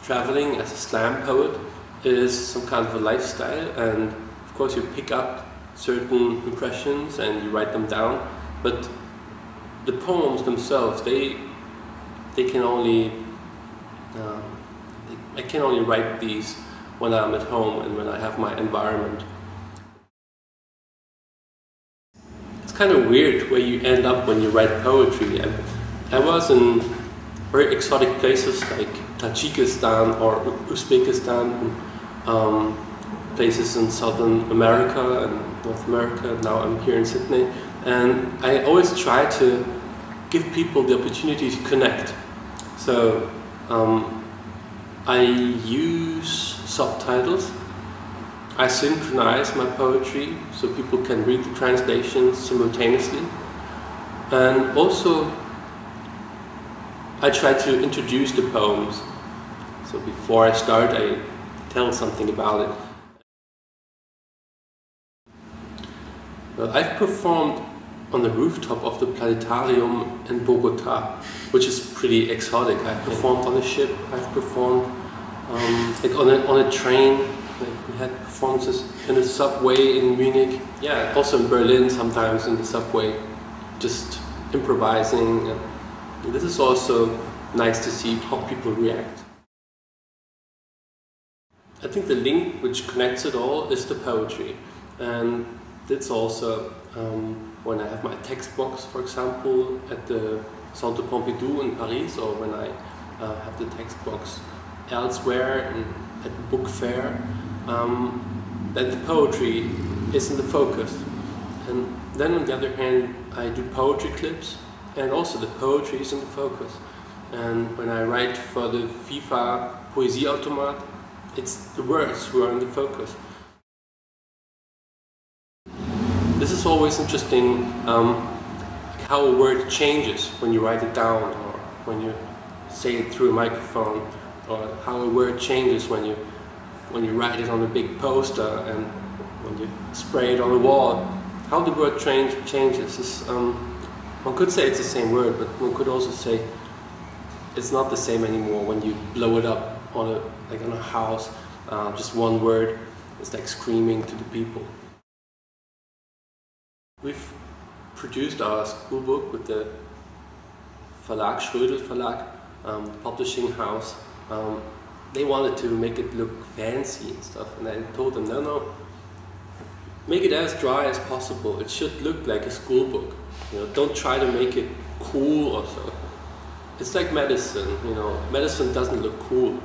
traveling as a slam poet is some kind of a lifestyle, and of course you pick up certain impressions and you write them down, but the poems themselves, they can only I can only write these when I'm at home and when I have my environment. It's kind of weird where you end up when you write poetry. I was in very exotic places like Tajikistan or Uzbekistan, places in Southern America and North America. Now I'm here in Sydney, and I always try to give people the opportunity to connect. So I use subtitles. I synchronize my poetry so people can read the translations simultaneously, and also I try to introduce the poems. So before I start, I tell something about it. Well, I've performed on the rooftop of the planetarium in Bogota, which is pretty exotic. I've performed on a ship, I've performed like on a train, like we had performances in the subway in Munich. Yeah, also in Berlin sometimes in the subway, just improvising. And this is also nice to see how people react. I think the link which connects it all is the poetry, and that's also when I have my text box, for example, at the Centre Pompidou in Paris, or when I have the text box elsewhere at the book fair, that the poetry is in the focus. And then on the other hand, I do poetry clips, and also the poetry is in the focus. And when I write for the FIFA Poesieautomat, it's the words who are in the focus. This is always interesting, how a word changes when you write it down, or when you say it through a microphone, or how a word changes when you write it on a big poster and when you spray it on the wall. How the word changes is, one could say it's the same word, but one could also say it's not the same anymore when you blow it up on a house. Just one word is like screaming to the people. We've produced our school book with the Verlag, Schrödel Verlag, publishing house. They wanted to make it look fancy and stuff, and I told them, no, make it as dry as possible. It should look like a school book. You know, don't try to make it cool or so. It's like medicine. You know, medicine doesn't look cool.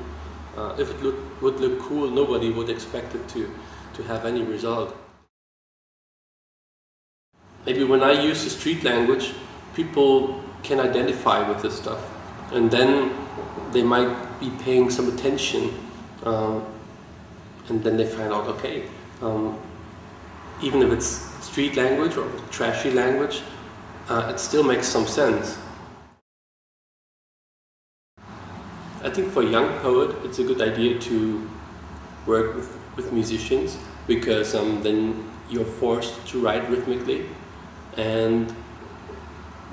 If it would look cool, nobody would expect it to have any result. Maybe when I use the street language, people can identify with this stuff, and then they might be paying some attention, and then they find out, okay, even if it's street language or trashy language, it still makes some sense. I think for a young poet it's a good idea to work with musicians, because then you're forced to write rhythmically, and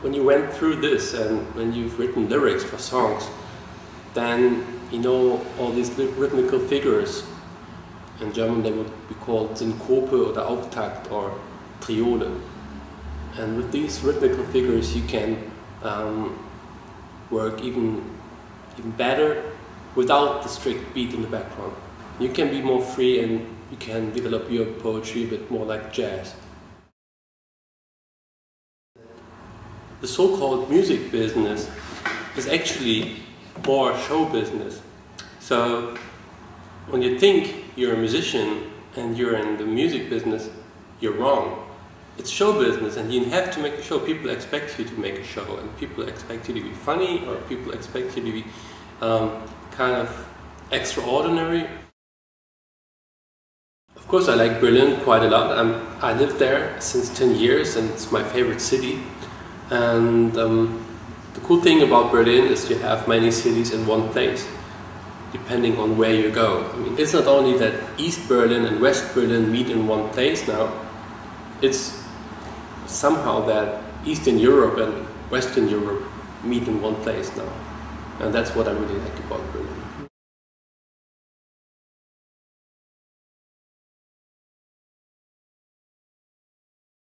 when you went through this and when you've written lyrics for songs, then you know all these rhythmical figures. In German they would be called Synkope oder Auftakt or Triole. And with these rhythmical figures you can work even better without the strict beat in the background. You can be more free and you can develop your poetry a bit more like jazz. The so-called music business is actually more show business. So when you think you're a musician and you're in the music business, you're wrong. It's show business, and you have to make a show. People expect you to make a show, and people expect you to be funny, or people expect you to be kind of extraordinary. Of course, I like Berlin quite a lot. I lived there since 10 years, and it's my favorite city. And the cool thing about Berlin is you have many cities in one place, depending on where you go. I mean, it's not only that East Berlin and West Berlin meet in one place now, it's somehow that Eastern Europe and Western Europe meet in one place now. And that's what I really like about Berlin.